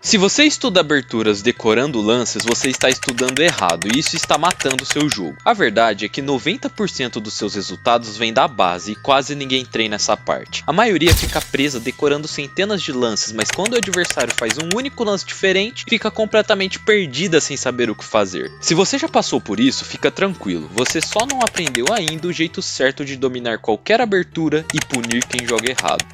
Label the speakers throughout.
Speaker 1: Se você estuda aberturas decorando lances, você está estudando errado e isso está matando o seu jogo. A verdade é que 90% dos seus resultados vem da base e quase ninguém treina essa parte. A maioria fica presa decorando centenas de lances, mas quando o adversário faz um único lance diferente, fica completamente perdida sem saber o que fazer. Se você já passou por isso, fica tranquilo, você só não aprendeu ainda o jeito certo de dominar qualquer abertura e punir quem joga errado.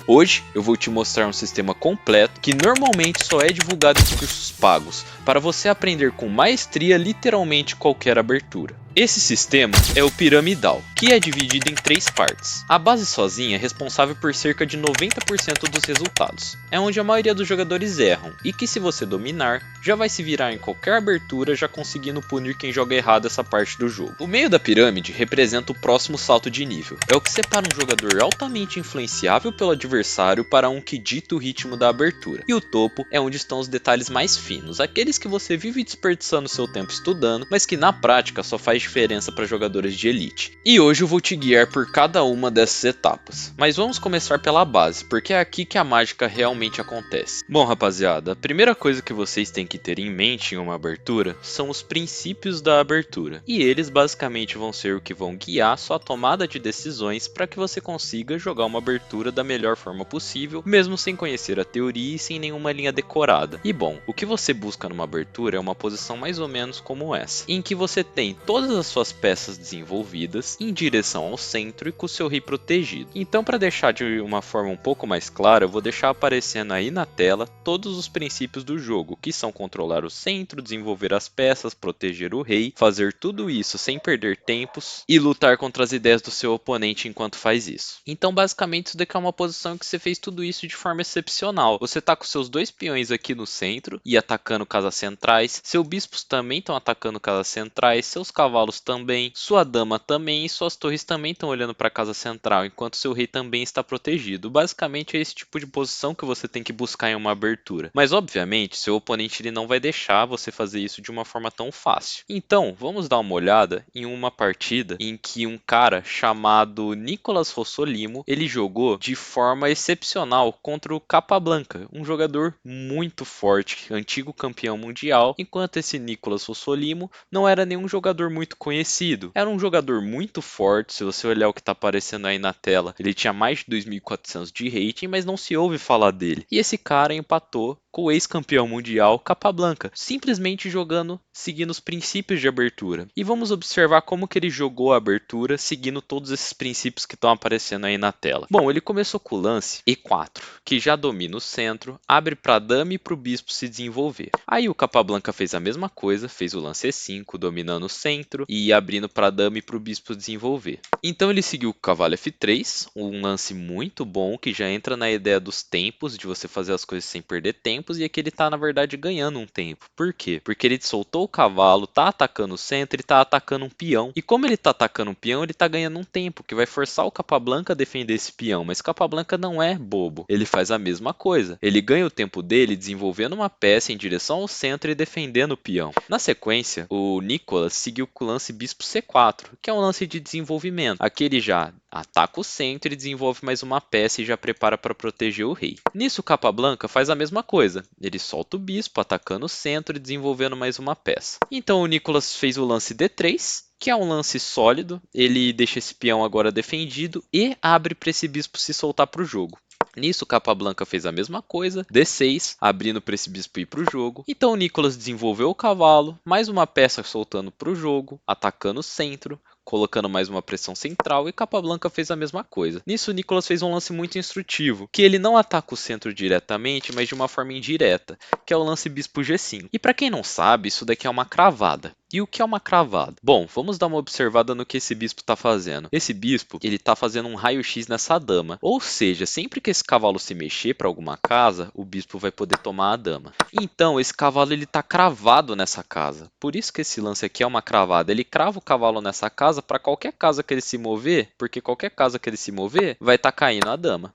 Speaker 1: Hoje eu vou te mostrar um sistema completo que normalmente só é divulgado em cursos pagos, para você aprender com maestria literalmente qualquer abertura. Esse sistema é o piramidal, que é dividido em 3 partes. A base sozinha é responsável por cerca de 90% dos resultados. É onde a maioria dos jogadores erram, e que se você dominar, já vai se virar em qualquer abertura, já conseguindo punir quem joga errado essa parte do jogo. O meio da pirâmide representa o próximo salto de nível. É o que separa um jogador altamente influenciável pelo adversário para um que dita o ritmo da abertura. E o topo é onde estão os detalhes mais finos, aqueles que você vive desperdiçando seu tempo estudando, mas que na prática só faz diferença para jogadores de elite. E hoje eu vou te guiar por cada uma dessas etapas. Mas vamos começar pela base, porque é aqui que a mágica realmente acontece. Bom, rapaziada, a primeira coisa que vocês têm que ter em mente em uma abertura são os princípios da abertura. E eles basicamente vão ser o que vão guiar sua tomada de decisões para que você consiga jogar uma abertura da melhor forma possível, mesmo sem conhecer a teoria e sem nenhuma linha decorada. E bom, o que você busca numa abertura é uma posição mais ou menos como essa, em que você tem todas as suas peças desenvolvidas em direção ao centro e com o seu rei protegido. Então, para deixar de uma forma um pouco mais clara, eu vou deixar aparecendo aí na tela todos os princípios do jogo, que são controlar o centro, desenvolver as peças, proteger o rei, fazer tudo isso sem perder tempos e lutar contra as ideias do seu oponente enquanto faz isso. Então, basicamente, isso daqui é uma posição em que você fez tudo isso de forma excepcional. Você tá com seus 2 peões aqui no centro e atacando casas centrais, seus bispos também estão atacando casas centrais, seus cavalos também, sua dama também e suas torres também estão olhando para a casa central, enquanto seu rei também está protegido. Basicamente é esse tipo de posição que você tem que buscar em uma abertura. Mas obviamente seu oponente ele não vai deixar você fazer isso de uma forma tão fácil. Então vamos dar uma olhada em uma partida em que um cara chamado Nicolas Rossolimo ele jogou de forma excepcional contra o Capablanca, um jogador muito forte, antigo campeão mundial, enquanto esse Nicolas Rossolimo não era nenhum jogador muito conhecido. Era um jogador muito forte, se você olhar o que está aparecendo aí na tela, ele tinha mais de 2.400 de rating, mas não se ouve falar dele. E esse cara empatou com o ex-campeão mundial Capablanca, simplesmente jogando, seguindo os princípios de abertura. E vamos observar como que ele jogou a abertura, seguindo todos esses princípios que estão aparecendo aí na tela. Bom, ele começou com o lance E4, que já domina o centro, abre para a dama e para o bispo se desenvolver. Aí o Capablanca fez a mesma coisa, fez o lance E5, dominando o centro e abrindo para a dama e para o bispo desenvolver. Então ele seguiu o cavalo F3, um lance muito bom que já entra na ideia dos tempos, de você fazer as coisas sem perder tempos, e aqui ele tá na verdade ganhando um tempo. Por quê? Porque ele soltou o cavalo, tá atacando o centro e tá atacando um peão. E como ele tá atacando um peão, ele tá ganhando um tempo, que vai forçar o Capablanca a defender esse peão. Mas Capablanca não é bobo, ele faz a mesma coisa. Ele ganha o tempo dele desenvolvendo uma peça em direção ao centro e defendendo o peão. Na sequência, o Nicolas seguiu com o lance bispo C4, que é um lance de desenvolvimento. Aqui ele já ataca o centro e desenvolve mais uma peça e já prepara para proteger o rei. Nisso, o Capablanca faz a mesma coisa. Ele solta o bispo, atacando o centro e desenvolvendo mais uma peça. Então o Nicolas fez o lance D3, que é um lance sólido. Ele deixa esse peão agora defendido e abre para esse bispo se soltar para o jogo. Nisso, o Capablanca fez a mesma coisa, D6, abrindo para esse bispo ir para o jogo. Então o Nicolas desenvolveu o cavalo, mais uma peça soltando para o jogo, atacando o centro, colocando mais uma pressão central, e Capablanca fez a mesma coisa. Nisso, o Nicolas fez um lance muito instrutivo, que ele não ataca o centro diretamente, mas de uma forma indireta, que é o lance bispo G5. E para quem não sabe, isso daqui é uma cravada. E o que é uma cravada? Bom, vamos dar uma observada no que esse bispo está fazendo. Esse bispo, ele está fazendo um raio-x nessa dama. Ou seja, sempre que esse cavalo se mexer para alguma casa, o bispo vai poder tomar a dama. Então, esse cavalo ele está cravado nessa casa. Por isso que esse lance aqui é uma cravada. Ele crava o cavalo nessa casa para qualquer casa que ele se mover, porque qualquer casa que ele se mover, vai estar caindo a dama.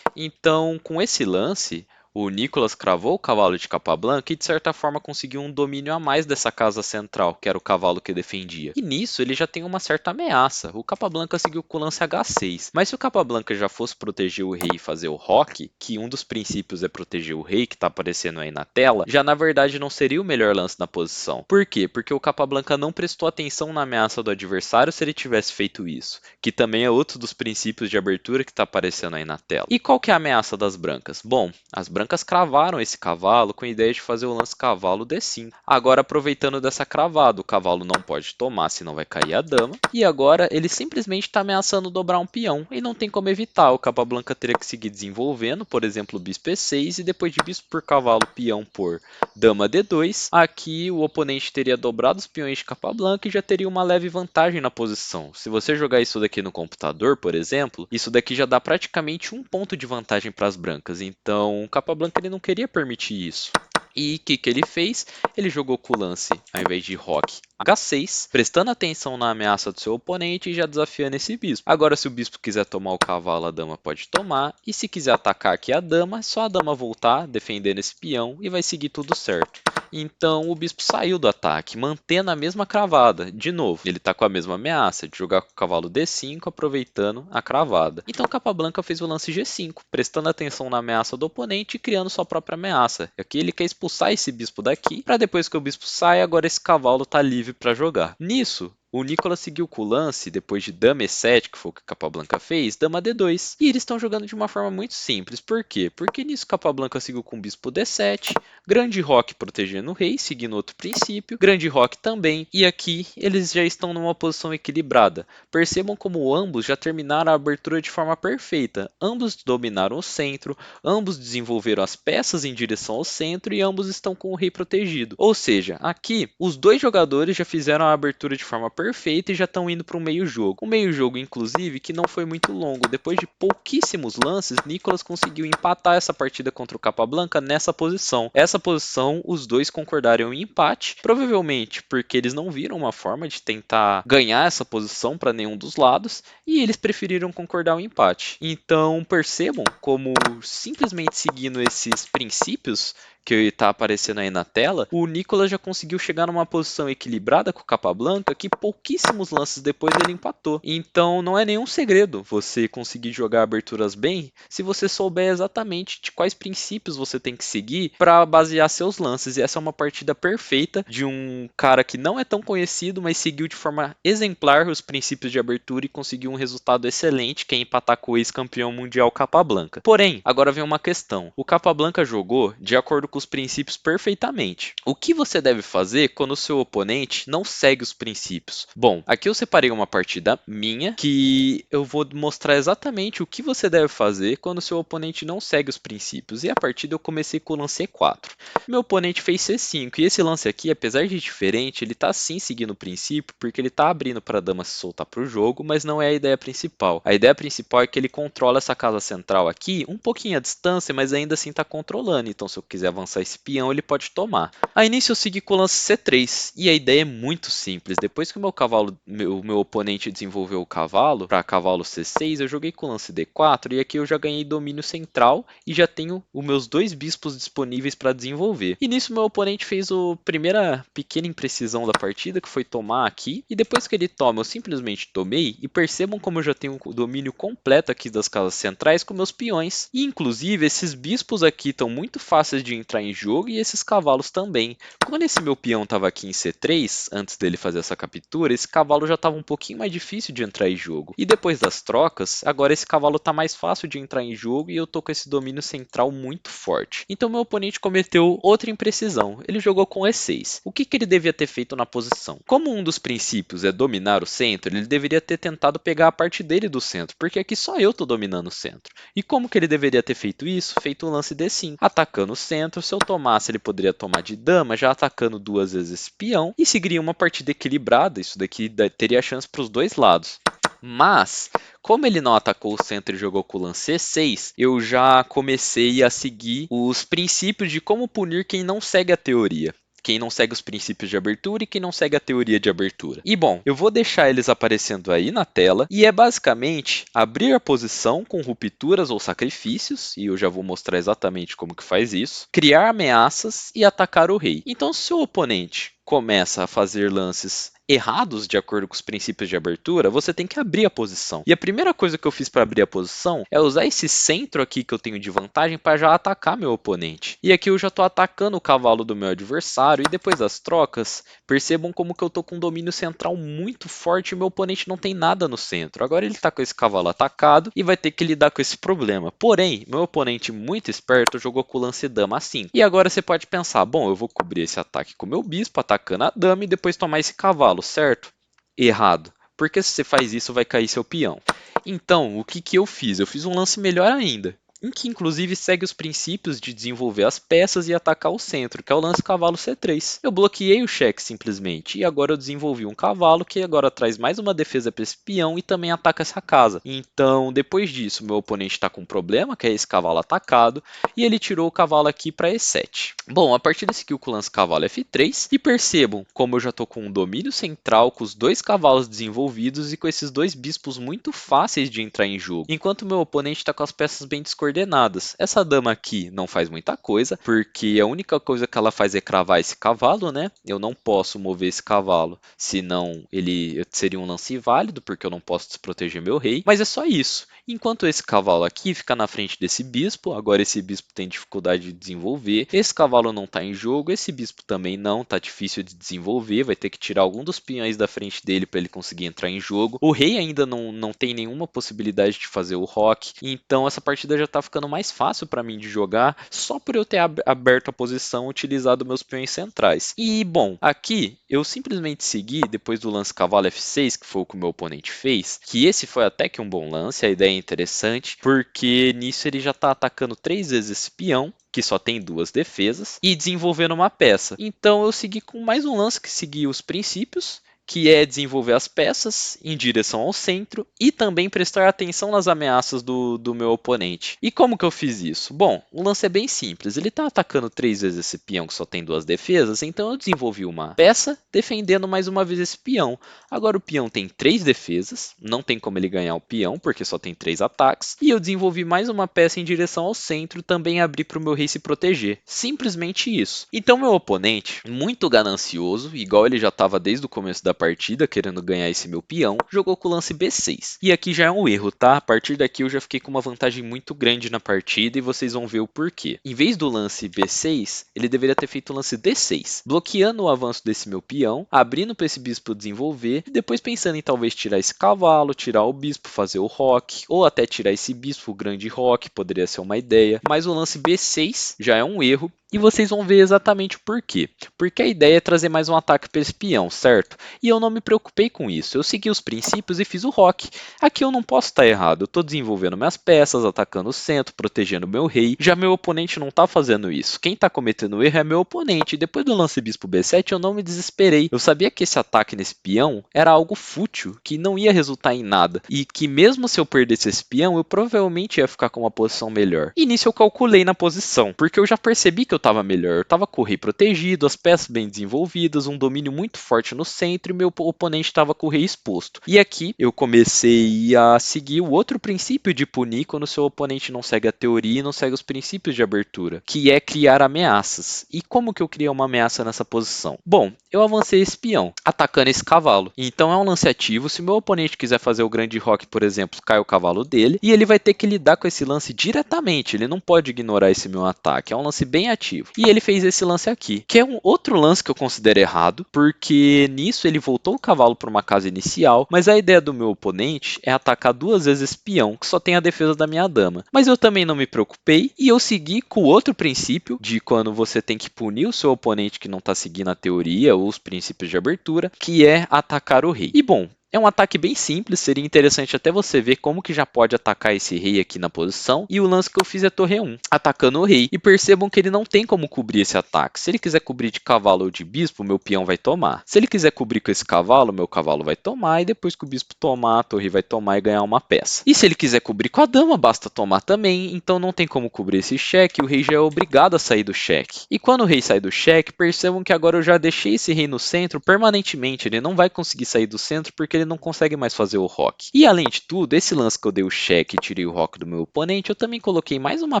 Speaker 1: Então, com esse lance, O Nicolas cravou o cavalo de Capablanca e de certa forma conseguiu um domínio a mais dessa casa central, que era o cavalo que defendia. E nisso ele já tem uma certa ameaça. O Capablanca seguiu com o lance H6. Mas se o Capablanca já fosse proteger o rei e fazer o roque, que um dos princípios é proteger o rei, que está aparecendo aí na tela, já na verdade não seria o melhor lance na posição. Por quê? Porque o Capablanca não prestou atenção na ameaça do adversário se ele tivesse feito isso, que também é outro dos princípios de abertura que está aparecendo aí na tela. E qual que é a ameaça das brancas? Bom, as brancas cravaram esse cavalo com a ideia de fazer o lance cavalo D5. Agora, aproveitando dessa cravada, o cavalo não pode tomar, senão vai cair a dama. E agora ele simplesmente está ameaçando dobrar um peão e não tem como evitar. O Capablanca teria que seguir desenvolvendo, por exemplo, bispo E6 e depois de bispo por cavalo, peão por dama D2. Aqui o oponente teria dobrado os peões de Capablanca e já teria uma leve vantagem na posição. Se você jogar isso daqui no computador, por exemplo, isso daqui já dá praticamente um ponto de vantagem para as brancas. Então o Capablanca ele não queria permitir isso. E o que ele fez? Ele jogou com o lance, ao invés de roque, H6, prestando atenção na ameaça do seu oponente e já desafiando esse bispo. Agora, se o bispo quiser tomar o cavalo, a dama pode tomar. E se quiser atacar aqui a dama, é só a dama voltar, defendendo esse peão e vai seguir tudo certo. Então o bispo saiu do ataque, mantendo a mesma cravada. De novo, ele está com a mesma ameaça de jogar com o cavalo D5, aproveitando a cravada. Então Capablanca fez o lance G5, prestando atenção na ameaça do oponente e criando sua própria ameaça. Aqui ele quer expulsar esse bispo daqui, para depois que o bispo sai, agora esse cavalo está livre para jogar. Nisso, o Nicolas seguiu com o lance, depois de dama E7, que foi o que Capablanca fez, dama D2. E eles estão jogando de uma forma muito simples. Por quê? Porque nisso Capablanca seguiu com bispo D7, grande roque protegendo o rei, seguindo outro princípio, grande roque também. E aqui eles já estão numa posição equilibrada. Percebam como ambos já terminaram a abertura de forma perfeita. Ambos dominaram o centro, ambos desenvolveram as peças em direção ao centro e ambos estão com o rei protegido. Ou seja, aqui os dois jogadores já fizeram a abertura de forma perfeita e já estão indo para um meio jogo. Um meio jogo, inclusive, que não foi muito longo. Depois de pouquíssimos lances, Nicolas conseguiu empatar essa partida contra o Capablanca nessa posição. Essa posição, os dois concordaram em empate, provavelmente porque eles não viram uma forma de tentar ganhar essa posição para nenhum dos lados e eles preferiram concordar o empate. Então percebam como simplesmente seguindo esses princípios que está aparecendo aí na tela, o Nicolas já conseguiu chegar numa posição equilibrada com o Capablanca que pouquíssimos lances depois ele empatou. Então não é nenhum segredo você conseguir jogar aberturas bem se você souber exatamente de quais princípios você tem que seguir para basear seus lances. E essa é uma partida perfeita de um cara que não é tão conhecido, mas seguiu de forma exemplar os princípios de abertura e conseguiu um resultado excelente, que é empatar com o ex-campeão mundial Capablanca. Porém, agora vem uma questão. O Capablanca jogou de acordo com os princípios perfeitamente. O que você deve fazer quando o seu oponente não segue os princípios? Bom, aqui eu separei uma partida minha que eu vou mostrar exatamente o que você deve fazer quando o seu oponente não segue os princípios. E a partida eu comecei com o lance E4. Meu oponente fez C5 e esse lance aqui, apesar de diferente, ele está sim seguindo o princípio porque ele está abrindo para a dama se soltar para o jogo, mas não é a ideia principal. A ideia principal é que ele controla essa casa central aqui um pouquinho à distância, mas ainda assim está controlando. Então se eu quiser avançar esse peão, ele pode tomar. A início eu segui com o lance C3 e a ideia é muito simples. Depois que o meu oponente desenvolveu o cavalo para cavalo C6, eu joguei com o lance D4 e aqui eu já ganhei domínio central e já tenho os meus dois bispos disponíveis para desenvolver. E nisso meu oponente fez a primeira pequena imprecisão da partida, que foi tomar aqui. E depois que ele toma, eu simplesmente tomei. E percebam como eu já tenho o domínio completo aqui das casas centrais com meus peões. E inclusive esses bispos aqui estão muito fáceis de entrar em jogo e esses cavalos também. Quando esse meu peão estava aqui em C3, antes dele fazer essa captura, esse cavalo já estava um pouquinho mais difícil de entrar em jogo. E depois das trocas, agora esse cavalo está mais fácil de entrar em jogo e eu tô com esse domínio central muito forte. Então meu oponente cometeu outra imprecisão. Ele jogou com E6. O que ele devia ter feito na posição? Como um dos princípios é dominar o centro, ele deveria ter tentado pegar a parte dele do centro, porque aqui só eu tô dominando o centro. E como que ele deveria ter feito isso? Feito um lance D5, atacando o centro. Se eu tomasse, ele poderia tomar de dama, já atacando duas vezes esse peão, e seguiria uma partida equilibrada. Isso daqui teria chance para os dois lados. Mas, como ele não atacou o centro e jogou com o lance C6, eu já comecei a seguir os princípios de como punir quem não segue a teoria. quem não segue os princípios de abertura e quem não segue a teoria de abertura. E bom, eu vou deixar eles aparecendo aí na tela e é basicamente abrir a posição com rupturas ou sacrifícios, e eu já vou mostrar exatamente como que faz isso, criar ameaças e atacar o rei. Então, se o oponente começa a fazer lances errados de acordo com os princípios de abertura, você tem que abrir a posição. E a primeira coisa que eu fiz para abrir a posição é usar esse centro aqui que eu tenho de vantagem para já atacar meu oponente. E aqui eu já estou atacando o cavalo do meu adversário e depois das trocas, percebam como que eu estou com um domínio central muito forte e meu oponente não tem nada no centro. Agora ele está com esse cavalo atacado e vai ter que lidar com esse problema. Porém, meu oponente muito esperto jogou com o lance dama assim. E agora você pode pensar, bom, eu vou cobrir esse ataque com o meu bispo, atacando a dama e depois tomar esse cavalo, certo? Errado. Porque se você faz isso, vai cair seu peão. Então, o que eu fiz? Eu fiz um lance melhor ainda, em que inclusive segue os princípios de desenvolver as peças e atacar o centro, que é o lance cavalo C3. Eu bloqueei o cheque simplesmente, e agora eu desenvolvi um cavalo que agora traz mais uma defesa para esse peão e também ataca essa casa. Então, depois disso, meu oponente está com um problema, que é esse cavalo atacado, e ele tirou o cavalo aqui para E7. Bom, a partir desse kill com o lance cavalo F3, e percebam como eu já estou com um domínio central, com os dois cavalos desenvolvidos e com esses dois bispos muito fáceis de entrar em jogo, enquanto meu oponente está com as peças bem descoordenadas. Essa dama aqui não faz muita coisa, porque a única coisa que ela faz é cravar esse cavalo, né? Eu não posso mover esse cavalo, senão ele seria um lance inválido, porque eu não posso desproteger meu rei. Mas é só isso. Enquanto esse cavalo aqui fica na frente desse bispo, agora esse bispo tem dificuldade de desenvolver, esse cavalo não está em jogo, esse bispo também não, está difícil de desenvolver, vai ter que tirar algum dos peões da frente dele para ele conseguir entrar em jogo. O rei ainda não tem nenhuma possibilidade de fazer o roque, então essa partida já está ficando mais fácil para mim de jogar, só por eu ter aberto a posição, utilizado meus peões centrais. E bom, aqui eu simplesmente segui, depois do lance cavalo F6, que foi o que o meu oponente fez, que esse foi até que um bom lance, a ideia é interessante, porque nisso ele já está atacando 3 vezes esse peão, que só tem 2 defesas, e desenvolvendo uma peça. Então eu segui com mais um lance que seguia os princípios, que é desenvolver as peças em direção ao centro e também prestar atenção nas ameaças do meu oponente. E como que eu fiz isso? Bom, o lance é bem simples, ele está atacando 3 vezes esse peão que só tem 2 defesas, então eu desenvolvi uma peça defendendo mais uma vez esse peão. Agora o peão tem 3 defesas, não tem como ele ganhar o peão porque só tem 3 ataques, e eu desenvolvi mais uma peça em direção ao centro, também abri para o meu rei se proteger. Simplesmente isso. Então meu oponente, muito ganancioso, igual ele já estava desde o começo da partida, querendo ganhar esse meu peão, jogou com o lance B6. E aqui já é um erro, tá? A partir daqui eu já fiquei com uma vantagem muito grande na partida e vocês vão ver o porquê. Em vez do lance B6, ele deveria ter feito o lance D6, bloqueando o avanço desse meu peão, abrindo para esse bispo desenvolver, e depois pensando em talvez tirar esse cavalo, tirar o bispo, fazer o roque, ou até tirar esse bispo, o grande roque, poderia ser uma ideia. Mas o lance B6 já é um erro, e vocês vão ver exatamente o porquê. Porque a ideia é trazer mais um ataque para esse peão, certo? E eu não me preocupei com isso. Eu segui os princípios e fiz o roque. Aqui eu não posso estar errado. Eu estou desenvolvendo minhas peças, atacando o centro, protegendo meu rei. Já meu oponente não está fazendo isso. Quem está cometendo o erro é meu oponente. E depois do lance bispo B7 eu não me desesperei. Eu sabia que esse ataque nesse peão era algo fútil, que não ia resultar em nada. E que mesmo se eu perdesse esse peão, eu provavelmente ia ficar com uma posição melhor. E nisso eu calculei na posição, porque eu já percebi que eu estava melhor. Eu estava com o rei protegido, as peças bem desenvolvidas, um domínio muito forte no centro e meu oponente estava com o rei exposto. E aqui eu comecei a seguir o outro princípio de punir quando seu oponente não segue a teoria e não segue os princípios de abertura, que é criar ameaças. E como que eu criei uma ameaça nessa posição? Bom, eu avancei esse peão, atacando esse cavalo. Então é um lance ativo. Se meu oponente quiser fazer o grande roque, por exemplo, cai o cavalo dele e ele vai ter que lidar com esse lance diretamente. Ele não pode ignorar esse meu ataque. É um lance bem ativo. E ele fez esse lance aqui, que é um outro lance que eu considero errado, porque nisso ele voltou o cavalo para uma casa inicial, mas a ideia do meu oponente é atacar 2 vezes esse peão, que só tem a defesa da minha dama. Mas eu também não me preocupei, e eu segui com o outro princípio, de quando você tem que punir o seu oponente que não está seguindo a teoria ou os princípios de abertura, que é atacar o rei. E bom, É um ataque bem simples, seria interessante até você ver como que já pode atacar esse rei aqui na posição. E o lance que eu fiz é torre 1, atacando o rei. E percebam que ele não tem como cobrir esse ataque. Se ele quiser cobrir de cavalo ou de bispo, meu peão vai tomar. Se ele quiser cobrir com esse cavalo, meu cavalo vai tomar. E depois que o bispo tomar, a torre vai tomar e ganhar uma peça. E se ele quiser cobrir com a dama, basta tomar também. Então não tem como cobrir esse cheque, o rei já é obrigado a sair do cheque. E quando o rei sai do cheque, percebam que agora eu já deixei esse rei no centro permanentemente. Ele não vai conseguir sair do centro porque ele não consegue mais fazer o roque. E além de tudo, esse lance que eu dei o cheque e tirei o roque do meu oponente, eu também coloquei mais uma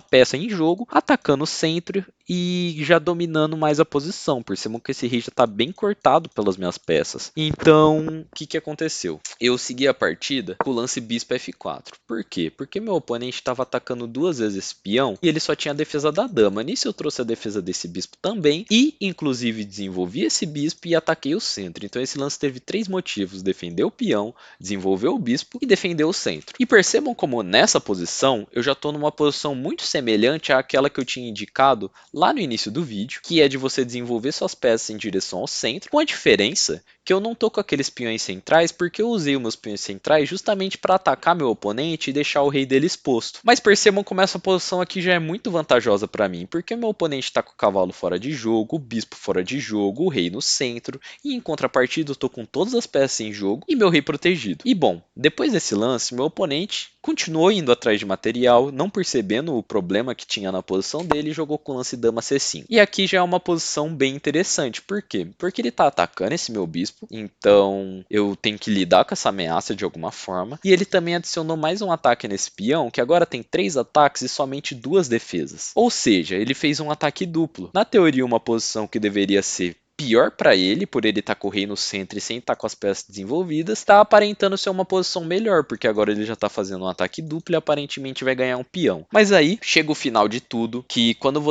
Speaker 1: peça em jogo, atacando o centro e já dominando mais a posição. Percebam que esse rei já está bem cortado pelas minhas peças. Então, o que aconteceu? Eu segui a partida com o lance bispo F4. Por quê? Porque meu oponente estava atacando duas vezes esse peão e ele só tinha a defesa da dama. Nisso eu trouxe a defesa desse bispo também e, inclusive, desenvolvi esse bispo e ataquei o centro. Então esse lance teve três motivos: defender o peão, desenvolver o bispo e defender o centro. E percebam como nessa posição eu já estou numa posição muito semelhante àquela que eu tinha indicado lá no início do vídeo, que é de você desenvolver suas peças em direção ao centro, com a diferença que eu não estou com aqueles peões centrais porque eu usei os meus peões centrais justamente para atacar meu oponente e deixar o rei dele exposto. Mas percebam como essa posição aqui já é muito vantajosa para mim, porque meu oponente está com o cavalo fora de jogo, o bispo fora de jogo, o rei no centro, e em contrapartida eu estou com todas as peças em jogo e meu rei protegido. E bom, depois desse lance, meu oponente continuou indo atrás de material, não percebendo o problema que tinha na posição dele, e jogou com o lance dama C5. E aqui já é uma posição bem interessante. Por quê? Porque ele está atacando esse meu bispo, então eu tenho que lidar com essa ameaça de alguma forma. E ele também adicionou mais um ataque nesse peão, que agora tem 3 ataques e somente 2 defesas. Ou seja, ele fez um ataque duplo. Na teoria, uma posição que deveria ser pior para ele, por ele estar com o rei no centro e sem estar com as peças desenvolvidas, está aparentando ser uma posição melhor, porque agora ele já está fazendo um ataque duplo e aparentemente vai ganhar um peão. Mas aí chega o final de tudo, que quando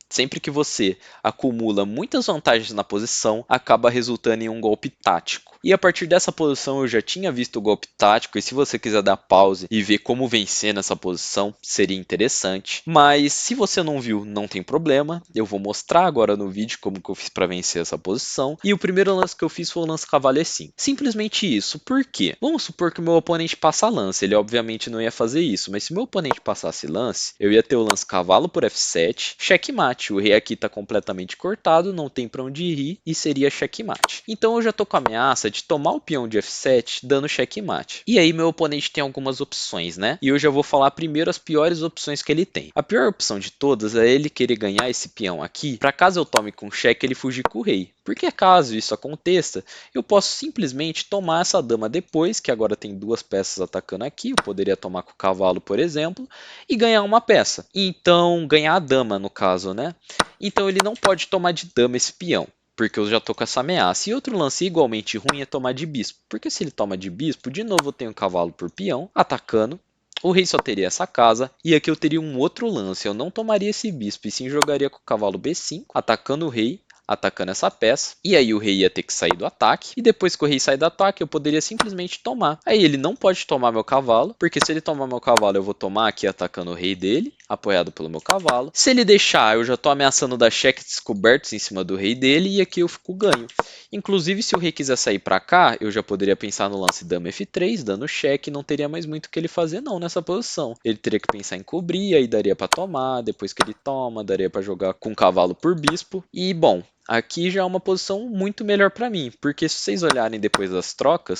Speaker 1: sempre que você acumula muitas vantagens na posição, acaba resultando em um golpe tático. E a partir dessa posição eu já tinha visto o golpe tático, e se você quiser dar pause e ver como vencer nessa posição, seria interessante. Mas se você não viu, não tem problema, eu vou mostrar agora no vídeo como que eu fiz para vencer essa posição. E o primeiro lance que eu fiz foi o lance cavalo E5. Simplesmente isso. Por quê? Vamos supor que o meu oponente passa lance, ele obviamente não ia fazer isso, mas se meu oponente passasse lance, eu ia ter o lance cavalo por F7, checkmate. O rei aqui está completamente cortado, não tem para onde ir e seria checkmate. Então eu já estou com a ameaça de tomar o peão de F7 dando checkmate. E aí meu oponente tem algumas opções, né? E eu já vou falar primeiro as piores opções que ele tem. A pior opção de todas é ele querer ganhar esse peão aqui, para caso eu tome com cheque ele fugir com o rei. Porque caso isso aconteça, eu posso simplesmente tomar essa dama depois, que agora tem 2 peças atacando aqui, eu poderia tomar com o cavalo, por exemplo, e ganhar uma peça. Então, ganhar a dama no caso, né? Então ele não pode tomar de dama esse peão, porque eu já estou com essa ameaça. E outro lance igualmente ruim é tomar de bispo, porque se ele toma de bispo, de novo eu tenho cavalo por peão, atacando. O rei só teria essa casa, e aqui eu teria um outro lance, eu não tomaria esse bispo, e sim jogaria com o cavalo B5, atacando o rei, atacando essa peça, e aí o rei ia ter que sair do ataque, e depois que o rei sair do ataque, eu poderia simplesmente tomar. Aí ele não pode tomar meu cavalo, porque se ele tomar meu cavalo, eu vou tomar aqui atacando o rei dele, apoiado pelo meu cavalo. Se ele deixar, eu já estou ameaçando dar cheques descobertos em cima do rei dele, e aqui eu fico ganho. Inclusive, se o rei quiser sair para cá, eu já poderia pensar no lance dama F3, dando cheque, não teria mais muito o que ele fazer não nessa posição. Ele teria que pensar em cobrir, aí daria para tomar, depois que ele toma, daria para jogar com cavalo por bispo, e bom, aqui já é uma posição muito melhor para mim, porque se vocês olharem depois das trocas,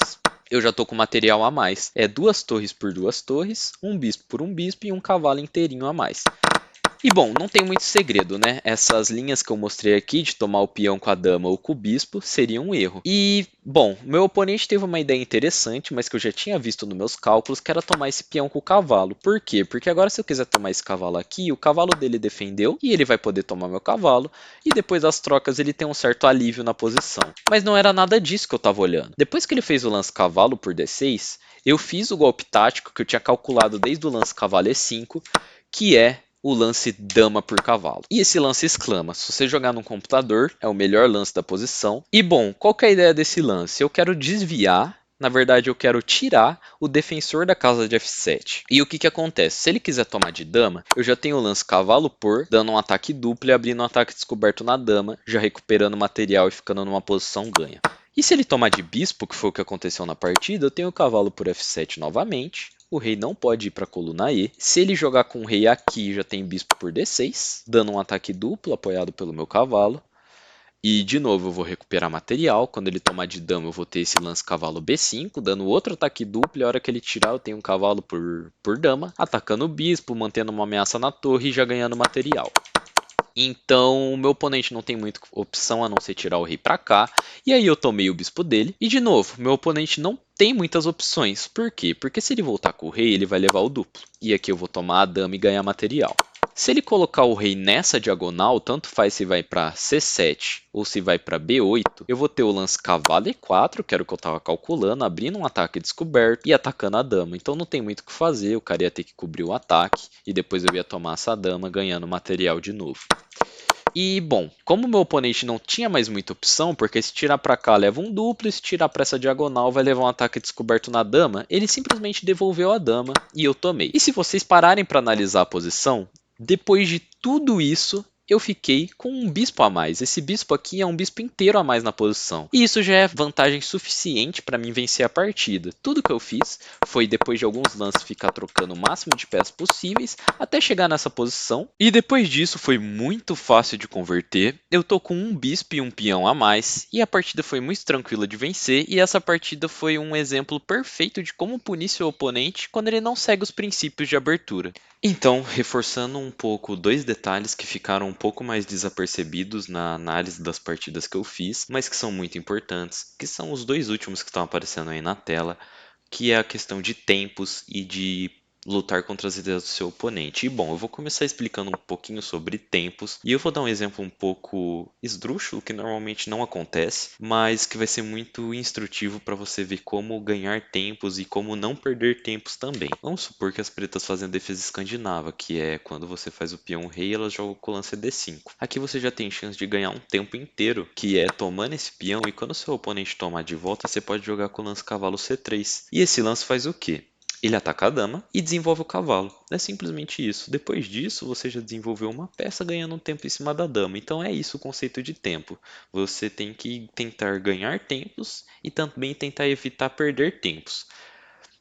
Speaker 1: eu já estou com material a mais. É 2 torres por 2 torres, um bispo por um bispo e um cavalo inteirinho a mais. E bom, não tem muito segredo, né? Essas linhas que eu mostrei aqui de tomar o peão com a dama ou com o bispo seria um erro. E, bom, meu oponente teve uma ideia interessante, mas que eu já tinha visto nos meus cálculos, que era tomar esse peão com o cavalo. Por quê? Porque agora se eu quiser tomar esse cavalo aqui, o cavalo dele defendeu e ele vai poder tomar meu cavalo. E depois das trocas ele tem um certo alívio na posição. Mas não era nada disso que eu estava olhando. Depois que ele fez o lance cavalo por D6, eu fiz o golpe tático que eu tinha calculado desde o lance cavalo E5, que é o lance dama por cavalo. E esse lance exclama, se você jogar no computador, é o melhor lance da posição. E bom, qual que é a ideia desse lance? Eu quero desviar, na verdade eu quero tirar o defensor da casa de F7. E o que acontece? Se ele quiser tomar de dama, eu já tenho o lance cavalo por, dando um ataque duplo e abrindo um ataque descoberto na dama, já recuperando material e ficando numa posição ganha. E se ele tomar de bispo, que foi o que aconteceu na partida, eu tenho o cavalo por F7 novamente. O rei não pode ir para a coluna E. Se ele jogar com o rei aqui, já tem bispo por D6, dando um ataque duplo apoiado pelo meu cavalo. E de novo eu vou recuperar material. Quando ele tomar de dama, eu vou ter esse lance cavalo B5, dando outro ataque duplo. E a hora que ele tirar, eu tenho um cavalo por dama, atacando o bispo, mantendo uma ameaça na torre e já ganhando material. Então, o meu oponente não tem muita opção a não ser tirar o rei pra cá. E aí eu tomei o bispo dele. E de novo, meu oponente não tem muitas opções. Por quê? Porque se ele voltar com o rei, ele vai levar o duplo. E aqui eu vou tomar a dama e ganhar material. Se ele colocar o rei nessa diagonal, tanto faz se vai para C7 ou se vai para B8, eu vou ter o lance cavalo E4, que era o que eu estava calculando, abrindo um ataque descoberto e atacando a dama. Então não tem muito o que fazer, o cara ia ter que cobrir o ataque e depois eu ia tomar essa dama ganhando material de novo. E bom, como meu oponente não tinha mais muita opção, porque se tirar para cá leva um duplo e se tirar para essa diagonal vai levar um ataque descoberto na dama, ele simplesmente devolveu a dama e eu tomei. E se vocês pararem para analisar a posição, depois de tudo isso, eu fiquei com um bispo a mais. Esse bispo aqui é um bispo inteiro a mais na posição. E isso já é vantagem suficiente para mim vencer a partida. Tudo que eu fiz foi, depois de alguns lances, ficar trocando o máximo de peças possíveis até chegar nessa posição. E depois disso foi muito fácil de converter. Eu tô com um bispo e um peão a mais. E a partida foi muito tranquila de vencer. E essa partida foi um exemplo perfeito de como punir seu oponente quando ele não segue os princípios de abertura. Então, reforçando um pouco dois detalhes que ficaram um pouco mais desapercebidos na análise das partidas que eu fiz, mas que são muito importantes, que são os dois últimos que estão aparecendo aí na tela, que é a questão de tempos e de lutar contra as ideias do seu oponente. E bom, eu vou começar explicando um pouquinho sobre tempos, e eu vou dar um exemplo um pouco esdrúxulo, que normalmente não acontece, mas que vai ser muito instrutivo para você ver como ganhar tempos e como não perder tempos também. Vamos supor que as pretas fazem a defesa escandinava, que é quando você faz o peão rei, elas jogam com o lance D5. Aqui você já tem chance de ganhar um tempo inteiro, que é tomando esse peão, e quando seu oponente tomar de volta, você pode jogar com o lance cavalo C3. E esse lance faz o quê? Ele ataca a dama e desenvolve o cavalo. É simplesmente isso. Depois disso, você já desenvolveu uma peça ganhando um tempo em cima da dama. Então é isso o conceito de tempo. Você tem que tentar ganhar tempos e também tentar evitar perder tempos.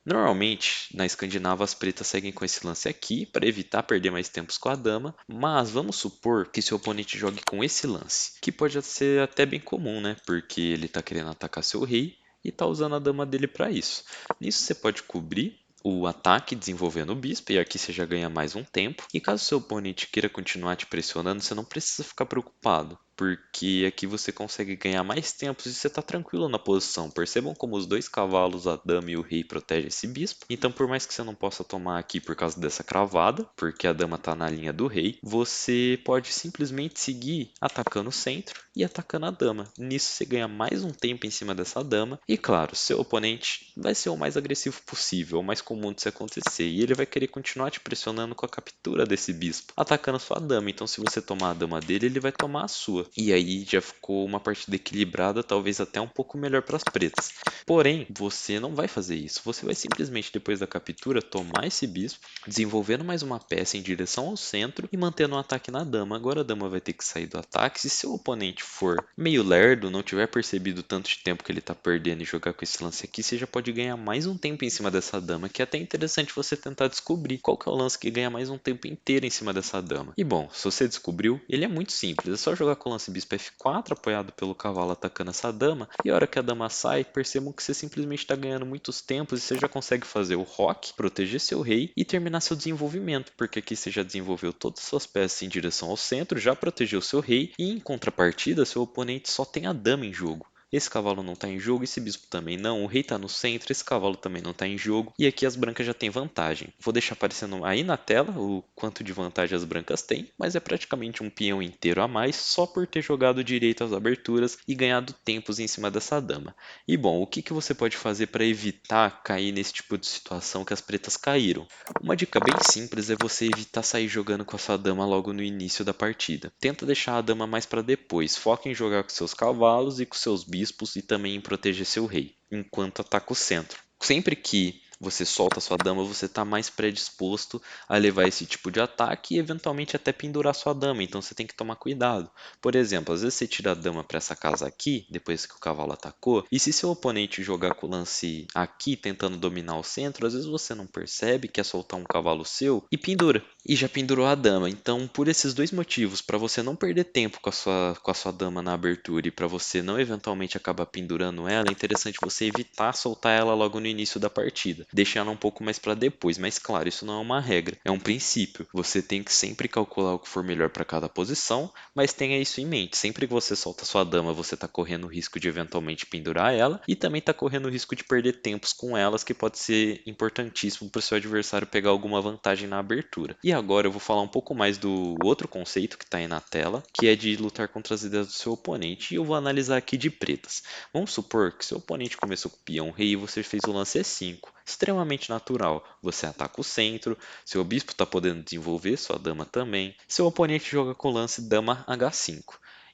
Speaker 1: Normalmente, na Escandinava, as pretas seguem com esse lance aqui para evitar perder mais tempos com a dama, mas vamos supor que seu oponente jogue com esse lance, que pode ser até bem comum, né? Porque ele está querendo atacar seu rei e está usando a dama dele para isso. Nisso você pode cobrir o ataque desenvolvendo o bispo, e aqui você já ganha mais um tempo. E caso seu oponente queira continuar te pressionando, você não precisa ficar preocupado, porque aqui você consegue ganhar mais tempos e você está tranquilo na posição. Percebam como os dois cavalos, a dama e o rei, protegem esse bispo. Então, por mais que você não possa tomar aqui por causa dessa cravada, porque a dama está na linha do rei, você pode simplesmente seguir atacando o centro e atacando a dama. Nisso você ganha mais um tempo em cima dessa dama. E claro, seu oponente vai ser o mais agressivo possível, o mais comum de se acontecer. E ele vai querer continuar te pressionando com a captura desse bispo, atacando sua dama. Então, se você tomar a dama dele, ele vai tomar a sua. E aí já ficou uma partida equilibrada, talvez até um pouco melhor para as pretas. Porém, você não vai fazer isso. Você vai simplesmente, depois da captura, tomar esse bispo, desenvolvendo mais uma peça em direção ao centro e mantendo um ataque na dama. Agora a dama vai ter que sair do ataque. Se seu oponente for meio lerdo, não tiver percebido tanto de tempo que ele está perdendo e jogar com esse lance aqui, você já pode ganhar mais um tempo em cima dessa dama, que é até interessante você tentar descobrir qual que é o lance que ganha mais um tempo inteiro em cima dessa dama. E bom, se você descobriu, ele é muito simples. É só jogar com o lance bispo F4, apoiado pelo cavalo atacando essa dama, e a hora que a dama sai, percebam que você simplesmente está ganhando muitos tempos e você já consegue fazer o roque, proteger seu rei e terminar seu desenvolvimento, porque aqui você já desenvolveu todas as suas peças em direção ao centro, já protegeu seu rei, e em contrapartida, seu oponente só tem a dama em jogo. Esse cavalo não está em jogo, esse bispo também não, o rei está no centro, esse cavalo também não está em jogo, e aqui as brancas já têm vantagem. Vou deixar aparecendo aí na tela o quanto de vantagem as brancas têm, mas é praticamente um peão inteiro a mais só por ter jogado direito às aberturas e ganhado tempos em cima dessa dama. E bom, o que você pode fazer para evitar cair nesse tipo de situação que as pretas caíram? Uma dica bem simples é você evitar sair jogando com a sua dama logo no início da partida. Tenta deixar a dama mais para depois, foca em jogar com seus cavalos e com seus bispos e também em proteger seu rei, enquanto ataca o centro. Sempre que você solta sua dama, você está mais predisposto a levar esse tipo de ataque e eventualmente até pendurar sua dama, então você tem que tomar cuidado. Por exemplo, às vezes você tira a dama para essa casa aqui, depois que o cavalo atacou, e se seu oponente jogar com o lance aqui, tentando dominar o centro, às vezes você não percebe, quer soltar um cavalo seu e pendura. E já pendurou a dama. Então, por esses dois motivos, para você não perder tempo com a sua dama na abertura e para você não eventualmente acabar pendurando ela, é interessante você evitar soltar ela logo no início da partida, deixar ela um pouco mais para depois. Mas claro, isso não é uma regra, é um princípio. Você tem que sempre calcular o que for melhor para cada posição, mas tenha isso em mente. Sempre que você solta sua dama, você está correndo o risco de eventualmente pendurar ela e também está correndo o risco de perder tempos com elas, que pode ser importantíssimo para o seu adversário pegar alguma vantagem na abertura. E agora eu vou falar um pouco mais do outro conceito que está aí na tela, que é de lutar contra as ideias do seu oponente, e eu vou analisar aqui de pretas. Vamos supor que seu oponente começou com o peão rei e você fez o lance E5. Extremamente natural. Você ataca o centro, seu bispo está podendo desenvolver, sua dama também. Seu oponente joga com o lance dama H5.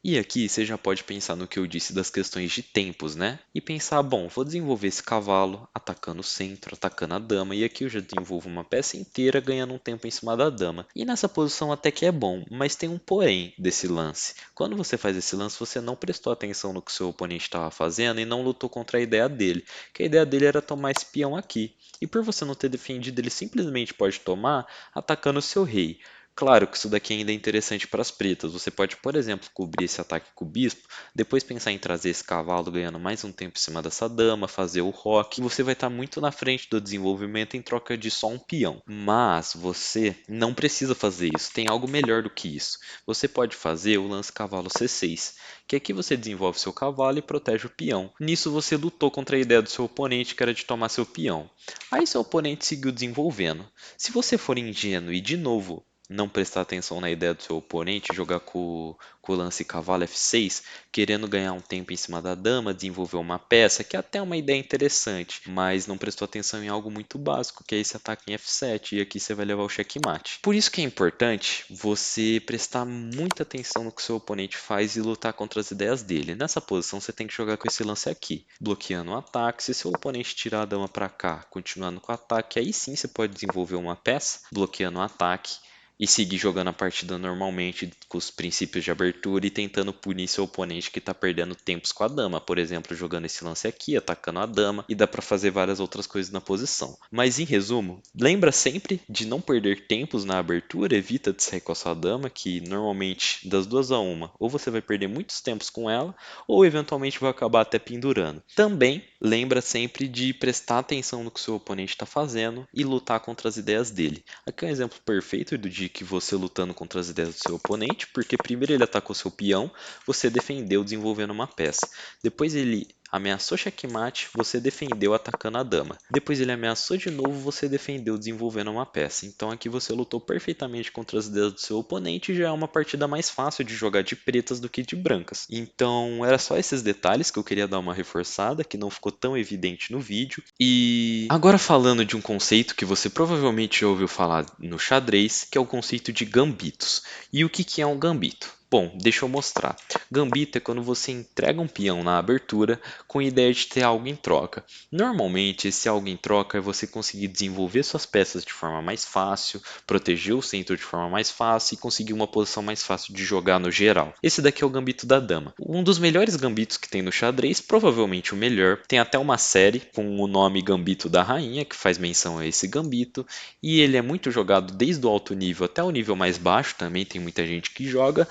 Speaker 1: E aqui você já pode pensar no que eu disse das questões de tempos, né? E pensar, bom, vou desenvolver esse cavalo atacando o centro, atacando a dama, e aqui eu já desenvolvo uma peça inteira ganhando um tempo em cima da dama. E nessa posição até que é bom, mas tem um porém desse lance. Quando você faz esse lance, você não prestou atenção no que seu oponente estava fazendo e não lutou contra a ideia dele, que a ideia dele era tomar esse peão aqui. E por você não ter defendido, ele simplesmente pode tomar atacando o seu rei. Claro que isso daqui ainda é interessante para as pretas. Você pode, por exemplo, cobrir esse ataque com o bispo, depois pensar em trazer esse cavalo ganhando mais um tempo em cima dessa dama, fazer o roque. Você vai estar muito na frente do desenvolvimento em troca de só um peão. Mas você não precisa fazer isso. Tem algo melhor do que isso. Você pode fazer o lance cavalo C6, que aqui você desenvolve seu cavalo e protege o peão. Nisso você lutou contra a ideia do seu oponente, que era de tomar seu peão. Aí seu oponente seguiu desenvolvendo. Se você for ingênuo e de novo não prestar atenção na ideia do seu oponente, jogar com o lance cavalo F6, querendo ganhar um tempo em cima da dama, desenvolver uma peça, que é até uma ideia interessante, mas não prestou atenção em algo muito básico, que é esse ataque em F7, e aqui você vai levar o checkmate. Por isso que é importante você prestar muita atenção no que o seu oponente faz e lutar contra as ideias dele. Nessa posição você tem que jogar com esse lance aqui, bloqueando o ataque. Se seu oponente tirar a dama para cá, continuando com o ataque, aí sim você pode desenvolver uma peça, bloqueando o ataque e seguir jogando a partida normalmente com os princípios de abertura e tentando punir seu oponente que está perdendo tempos com a dama, por exemplo, jogando esse lance aqui, atacando a dama, e dá para fazer várias outras coisas na posição. Mas em resumo, lembra sempre de não perder tempos na abertura, evita de sair com a sua dama, que normalmente das duas a uma, ou você vai perder muitos tempos com ela, ou eventualmente vai acabar até pendurando. Também lembra sempre de prestar atenção no que seu oponente está fazendo e lutar contra as ideias dele. Aqui é um exemplo perfeito de que você lutando contra as ideias do seu oponente, porque primeiro ele atacou seu peão, você defendeu desenvolvendo uma peça. Depois ele ameaçou checkmate, você defendeu atacando a dama. Depois ele ameaçou de novo, você defendeu desenvolvendo uma peça. Então aqui você lutou perfeitamente contra as ideias do seu oponente e já é uma partida mais fácil de jogar de pretas do que de brancas. Então era só esses detalhes que eu queria dar uma reforçada, que não ficou tão evidente no vídeo. E agora falando de um conceito que você provavelmente já ouviu falar no xadrez, que é o conceito de gambitos. E o que é um gambito? Bom, deixa eu mostrar. Gambito é quando você entrega um peão na abertura com a ideia de ter algo em troca. Normalmente, esse algo em troca é você conseguir desenvolver suas peças de forma mais fácil, proteger o centro de forma mais fácil e conseguir uma posição mais fácil de jogar no geral. Esse daqui é o gambito da dama. Um dos melhores gambitos que tem no xadrez, provavelmente o melhor. Tem até uma série com o nome Gambito da Rainha, que faz menção a esse gambito, e ele é muito jogado desde o alto nível até o nível mais baixo, também tem muita gente que joga.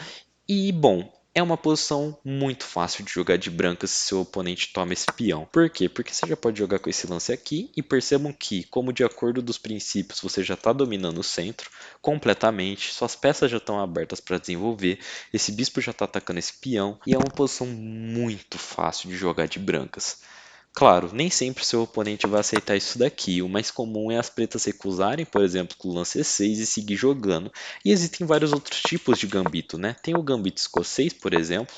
Speaker 1: E, bom, é uma posição muito fácil de jogar de branca se seu oponente toma esse peão. Por quê? Porque você já pode jogar com esse lance aqui e percebam que, como de acordo dos princípios você já está dominando o centro completamente, suas peças já estão abertas para desenvolver, esse bispo já está atacando esse peão e é uma posição muito fácil de jogar de brancas. Claro, nem sempre seu oponente vai aceitar isso daqui. O mais comum é as pretas recusarem, por exemplo, com o lance E6 e seguir jogando. E existem vários outros tipos de gambito, né? Tem o gambito escocês, por exemplo,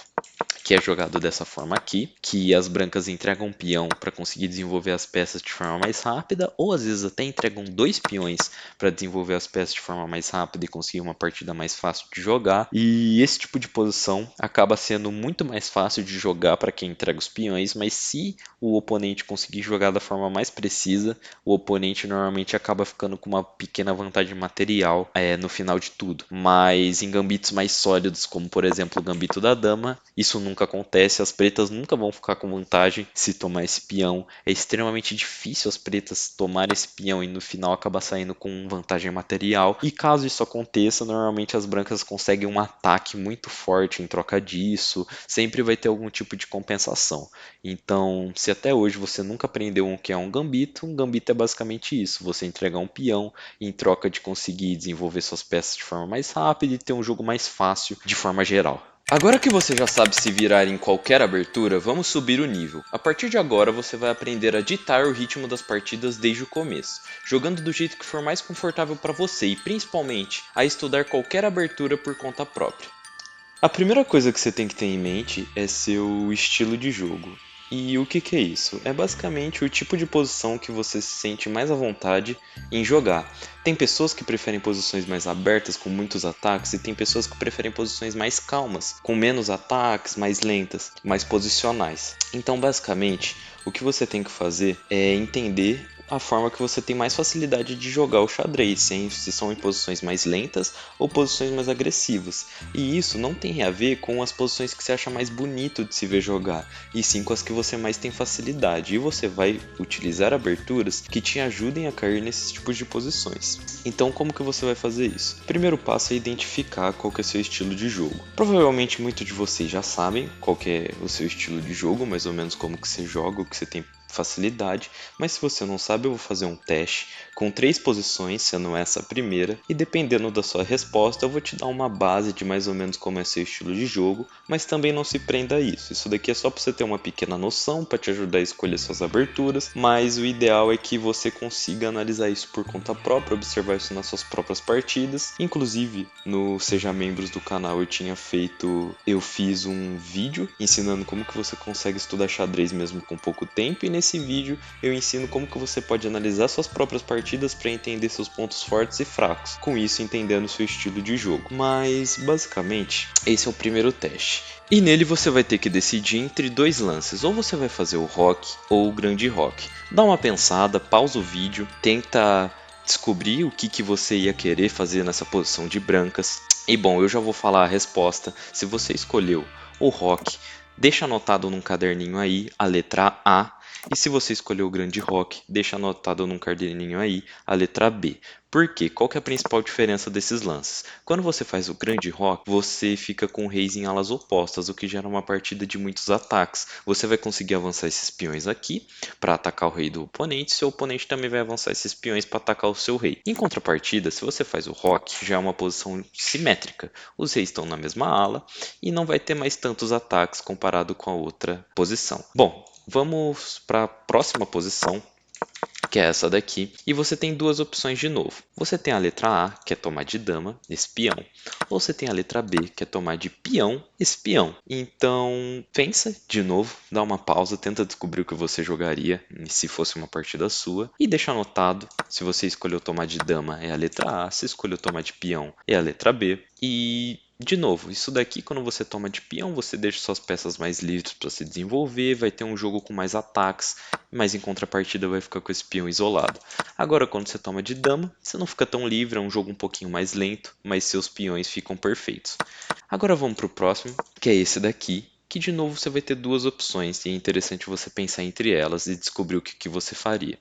Speaker 1: que é jogado dessa forma aqui, que as brancas entregam um peão para conseguir desenvolver as peças de forma mais rápida, ou às vezes até entregam 2 peões para desenvolver as peças de forma mais rápida e conseguir uma partida mais fácil de jogar. E esse tipo de posição acaba sendo muito mais fácil de jogar para quem entrega os peões, mas se o oponente conseguir jogar da forma mais precisa, o oponente normalmente acaba ficando com uma pequena vantagem material no final de tudo. Mas em gambitos mais sólidos, como por exemplo o gambito da dama, isso nunca acontece, as pretas nunca vão ficar com vantagem se tomar esse peão. É extremamente difícil as pretas tomarem esse peão e no final acaba saindo com vantagem material. E caso isso aconteça, normalmente as brancas conseguem um ataque muito forte em troca disso, sempre vai ter algum tipo de compensação. Então, se até hoje você nunca aprendeu o que é um gambito é basicamente isso, você entregar um peão em troca de conseguir desenvolver suas peças de forma mais rápida e ter um jogo mais fácil de forma geral. Agora que você já sabe se virar em qualquer abertura, vamos subir o nível. A partir de agora você vai aprender a ditar o ritmo das partidas desde o começo, jogando do jeito que for mais confortável para você e principalmente a estudar qualquer abertura por conta própria. A primeira coisa que você tem que ter em mente é seu estilo de jogo. E o que é isso? É basicamente o tipo de posição que você se sente mais à vontade em jogar. Tem pessoas que preferem posições mais abertas, com muitos ataques, e tem pessoas que preferem posições mais calmas, com menos ataques, mais lentas, mais posicionais. Então, basicamente, o que você tem que fazer é entender a forma que você tem mais facilidade de jogar o xadrez, se são em posições mais lentas ou posições mais agressivas. E isso não tem a ver com as posições que você acha mais bonito de se ver jogar, e sim com as que você mais tem facilidade. E você vai utilizar aberturas que te ajudem a cair nesses tipos de posições. Então, como que você vai fazer isso? O primeiro passo é identificar qual que é o seu estilo de jogo. Provavelmente muitos de vocês já sabem qual que é o seu estilo de jogo, mais ou menos como que você joga, o que você tem facilidade, mas se você não sabe, eu vou fazer um teste com 3 posições, sendo essa a primeira, e dependendo da sua resposta, eu vou te dar uma base de mais ou menos como é seu estilo de jogo, mas também não se prenda a isso. Isso daqui é só para você ter uma pequena noção, para te ajudar a escolher suas aberturas, mas o ideal é que você consiga analisar isso por conta própria, observar isso nas suas próprias partidas. Inclusive, no Seja Membros do canal eu fiz um vídeo ensinando como que você consegue estudar xadrez mesmo com pouco tempo, e nesse vídeo eu ensino como que você pode analisar suas próprias partidas para entender seus pontos fortes e fracos, com isso entendendo seu estilo de jogo. Mas basicamente esse é o primeiro teste. E nele você vai ter que decidir entre 2 lances, ou você vai fazer o rock ou o grande rock. Dá uma pensada, pausa o vídeo, tenta descobrir o que você ia querer fazer nessa posição de brancas. E bom, eu já vou falar a resposta. Se você escolheu o rock, deixa anotado num caderninho aí a letra A. E se você escolheu o grande rock, deixa anotado num caderninho aí a letra B. Por quê? Qual que é a principal diferença desses lances? Quando você faz o grande rock, você fica com reis em alas opostas, o que gera uma partida de muitos ataques. Você vai conseguir avançar esses peões aqui para atacar o rei do oponente, seu oponente também vai avançar esses peões para atacar o seu rei. Em contrapartida, se você faz o rock, já é uma posição simétrica. Os reis estão na mesma ala e não vai ter mais tantos ataques comparado com a outra posição. Bom, vamos para a próxima posição, que é essa daqui, e você tem 2 opções de novo. Você tem a letra A, que é tomar de dama, espião, ou você tem a letra B, que é tomar de peão, espião. Então, pensa de novo, dá uma pausa, tenta descobrir o que você jogaria se fosse uma partida sua, e deixa anotado, se você escolheu tomar de dama é a letra A, se escolheu tomar de peão é a letra B, e de novo, isso daqui quando você toma de peão, você deixa suas peças mais livres para se desenvolver, vai ter um jogo com mais ataques, mas em contrapartida vai ficar com esse peão isolado. Agora quando você toma de dama, você não fica tão livre, é um jogo um pouquinho mais lento, mas seus peões ficam perfeitos. Agora vamos para o próximo, que é esse daqui, que de novo você vai ter 2 opções e é interessante você pensar entre elas e descobrir o que você faria.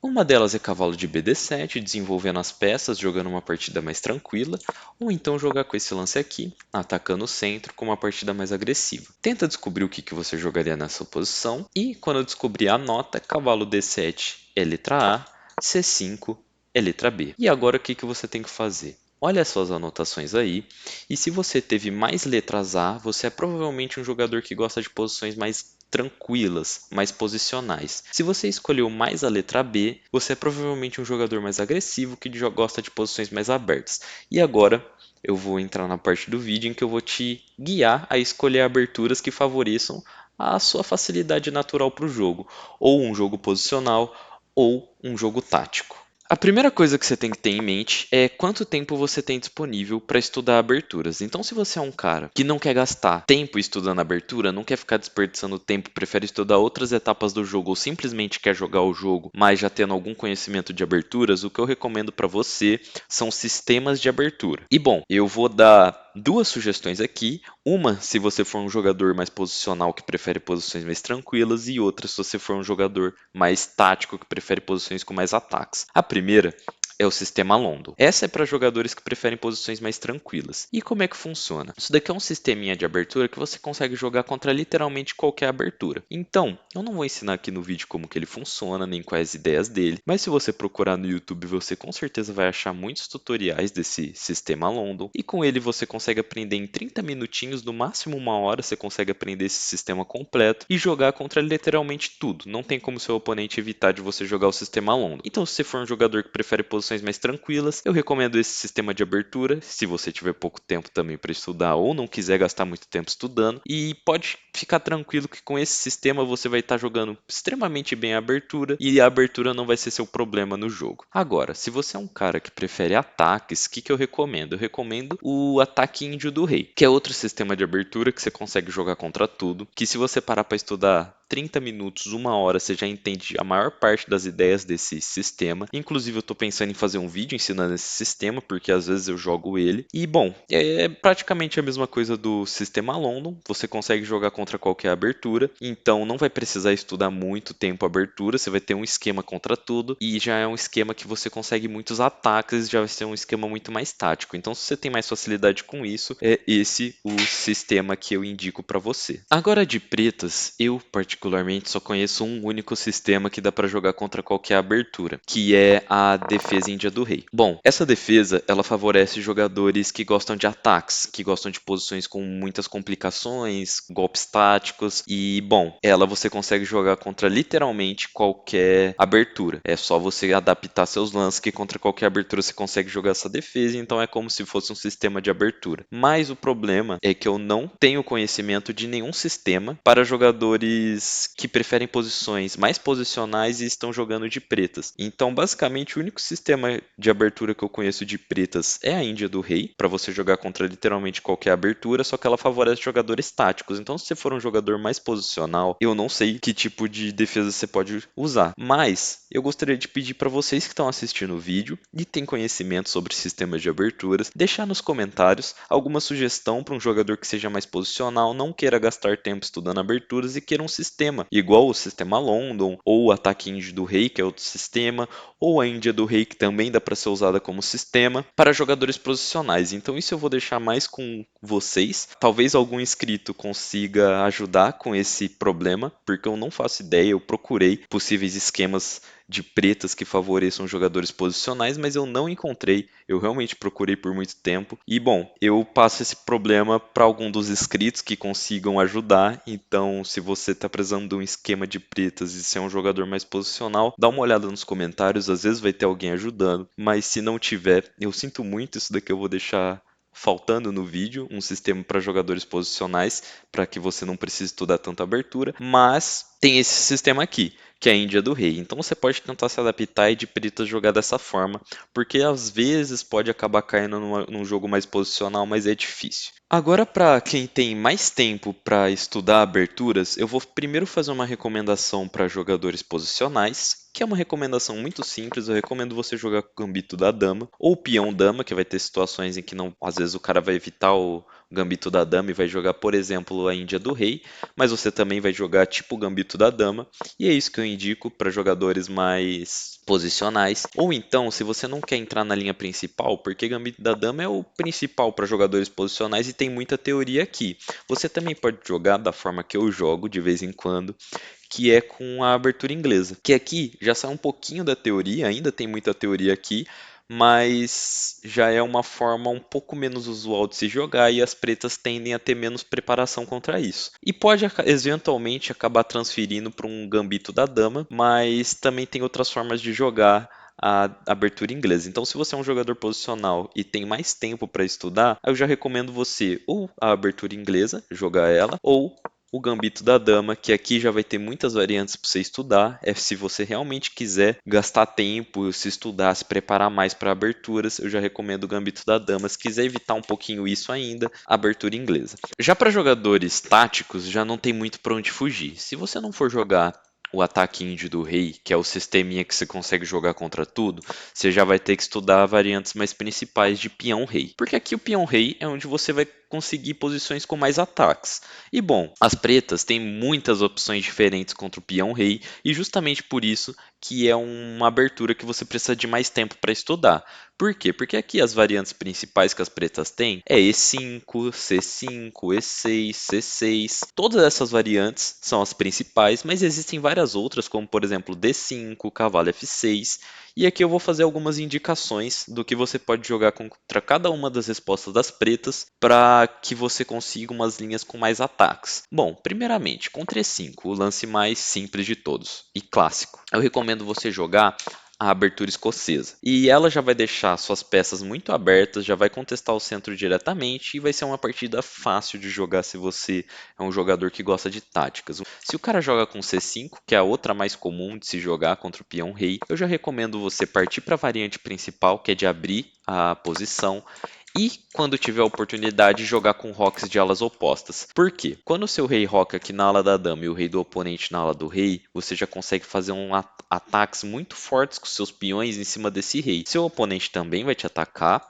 Speaker 1: Uma delas é cavalo de BD7, desenvolvendo as peças, jogando uma partida mais tranquila, ou então jogar com esse lance aqui, atacando o centro, com uma partida mais agressiva. Tenta descobrir o que você jogaria nessa posição, e quando descobrir a nota, cavalo D7 é letra A, C5 é letra B. E agora o que você tem que fazer? Olha as suas anotações aí, e se você teve mais letras A, você é provavelmente um jogador que gosta de posições mais tranquilas, mais posicionais. Se você escolheu mais a letra B, você é provavelmente um jogador mais agressivo que gosta de posições mais abertas. E agora, eu vou entrar na parte do vídeo em que eu vou te guiar a escolher aberturas que favoreçam a sua facilidade natural para o jogo, ou um jogo posicional, ou um jogo tático. A primeira coisa que você tem que ter em mente é quanto tempo você tem disponível para estudar aberturas. Então, se você é um cara que não quer gastar tempo estudando abertura, não quer ficar desperdiçando tempo, prefere estudar outras etapas do jogo ou simplesmente quer jogar o jogo, mas já tendo algum conhecimento de aberturas, o que eu recomendo para você são sistemas de abertura. E bom, eu vou dar duas sugestões aqui. Uma, se você for um jogador mais posicional que prefere posições mais tranquilas, e outra, se você for um jogador mais tático que prefere posições com mais ataques. A primeira é o sistema London. Essa é para jogadores que preferem posições mais tranquilas. E como é que funciona? Isso daqui é um sisteminha de abertura que você consegue jogar contra literalmente qualquer abertura. Então, eu não vou ensinar aqui no vídeo como que ele funciona, nem quais as ideias dele, mas se você procurar no YouTube, você com certeza vai achar muitos tutoriais desse sistema London, e com ele você consegue aprender em 30 minutinhos, no máximo uma hora, você consegue aprender esse sistema completo e jogar contra literalmente tudo. Não tem como seu oponente evitar de você jogar o sistema London. Então, se você for um jogador que prefere posições mais tranquilas, eu recomendo esse sistema de abertura, se você tiver pouco tempo também para estudar ou não quiser gastar muito tempo estudando. E pode ficar tranquilo que com esse sistema você vai estar jogando extremamente bem a abertura e a abertura não vai ser seu problema no jogo. Agora, se você é um cara que prefere ataques, o que eu recomendo? Eu recomendo o ataque índio do rei, que é outro sistema de abertura que você consegue jogar contra tudo, que se você parar para estudar 30 minutos, uma hora, você já entende a maior parte das ideias desse sistema. Inclusive, eu estou pensando em fazer um vídeo ensinando esse sistema, porque às vezes eu jogo ele. E, bom, é praticamente a mesma coisa do sistema London. Você consegue jogar contra qualquer abertura, então não vai precisar estudar muito tempo a abertura. Você vai ter um esquema contra tudo, e já é um esquema que você consegue muitos ataques, já vai ser um esquema muito mais tático. Então, se você tem mais facilidade com isso, é esse o sistema que eu indico para você. Agora, de pretas, eu particularmente só conheço um único sistema que dá para jogar contra qualquer abertura, que é a defesa índia do rei. Bom, essa defesa ela favorece jogadores que gostam de ataques, que gostam de posições com muitas complicações, golpes táticos e, bom, ela você consegue jogar contra literalmente qualquer abertura. É só você adaptar seus lances que contra qualquer abertura você consegue jogar essa defesa, então é como se fosse um sistema de abertura. Mas o problema é que eu não tenho conhecimento de nenhum sistema para jogadores que preferem posições mais posicionais e estão jogando de pretas. Então, basicamente, o único sistema de abertura que eu conheço de pretas é a Índia do Rei, para você jogar contra literalmente qualquer abertura, só que ela favorece jogadores táticos. Então, se você for um jogador mais posicional, eu não sei que tipo de defesa você pode usar. Mas eu gostaria de pedir para vocês que estão assistindo o vídeo e têm conhecimento sobre sistemas de aberturas, deixar nos comentários alguma sugestão para um jogador que seja mais posicional, não queira gastar tempo estudando aberturas e queira um sistema igual o sistema London, ou o ataque índio do rei, que é outro sistema, ou a Índia do rei, que também dá para ser usada como sistema, para jogadores posicionais. Então isso eu vou deixar mais com vocês. Talvez algum inscrito consiga ajudar com esse problema, porque eu não faço ideia, eu procurei possíveis esquemas de pretas que favoreçam jogadores posicionais, mas eu não encontrei. Eu realmente procurei por muito tempo. E bom, eu passo esse problema para algum dos inscritos que consigam ajudar. Então, se você está precisando de um esquema de pretas e se é um jogador mais posicional, dá uma olhada nos comentários, às vezes vai ter alguém ajudando. Mas se não tiver, eu sinto muito, isso daqui eu vou deixar faltando no vídeo, um sistema para jogadores posicionais, para que você não precise estudar tanta abertura, mas tem esse sistema aqui, que é a Índia do Rei. Então você pode tentar se adaptar e de pretas jogar dessa forma, porque às vezes pode acabar caindo num jogo mais posicional, mas é difícil. Agora, para quem tem mais tempo para estudar aberturas, eu vou primeiro fazer uma recomendação para jogadores posicionais, que é uma recomendação muito simples. Eu recomendo você jogar com o Gambito da Dama ou Peão Dama, que vai ter situações em que não, às vezes o cara vai evitar o Gambito da Dama e vai jogar, por exemplo, a Índia do Rei, mas você também vai jogar tipo o Gambito da Dama, e é isso que eu indico para jogadores mais posicionais. Ou então, se você não quer entrar na linha principal, porque Gambito da Dama é o principal para jogadores posicionais e tem muita teoria aqui. Você também pode jogar da forma que eu jogo de vez em quando, que é com a abertura inglesa. Que aqui já sai um pouquinho da teoria, ainda tem muita teoria aqui, mas já é uma forma um pouco menos usual de se jogar e as pretas tendem a ter menos preparação contra isso. E pode eventualmente acabar transferindo para um gambito da dama, mas também tem outras formas de jogar a abertura inglesa. Então, se você é um jogador posicional e tem mais tempo para estudar, eu já recomendo você ou a abertura inglesa, jogar ela, ou o Gambito da Dama, que aqui já vai ter muitas variantes para você estudar. É se você realmente quiser gastar tempo, se estudar, se preparar mais para aberturas, eu já recomendo o Gambito da Dama. Se quiser evitar um pouquinho isso ainda, a abertura inglesa. Já para jogadores táticos, já não tem muito para onde fugir. Se você não for jogar o ataque índio do rei, que é o sisteminha que você consegue jogar contra tudo, você já vai ter que estudar variantes mais principais de peão rei. Porque aqui o peão rei é onde você vai conseguir posições com mais ataques. E bom, as pretas têm muitas opções diferentes contra o peão rei, e justamente por isso que é uma abertura que você precisa de mais tempo para estudar. Por quê? Porque aqui as variantes principais que as pretas têm é E5, C5, E6, C6. Todas essas variantes são as principais, mas existem várias outras, como por exemplo D5, cavalo F6. E aqui eu vou fazer algumas indicações do que você pode jogar contra cada uma das respostas das pretas para que você consiga umas linhas com mais ataques. Bom, primeiramente, contra E5, o lance mais simples de todos e clássico. Eu recomendo você jogar a abertura escocesa. E ela já vai deixar suas peças muito abertas, já vai contestar o centro diretamente e vai ser uma partida fácil de jogar se você é um jogador que gosta de táticas. Se o cara joga com C5, que é a outra mais comum de se jogar contra o peão rei, eu já recomendo você partir para a variante principal, que é de abrir a posição. E quando tiver a oportunidade, jogar com rocks de alas opostas. Por quê? Quando o seu rei roca aqui na ala da dama e o rei do oponente na ala do rei, você já consegue fazer ataques muito fortes com seus peões em cima desse rei. Seu oponente também vai te atacar,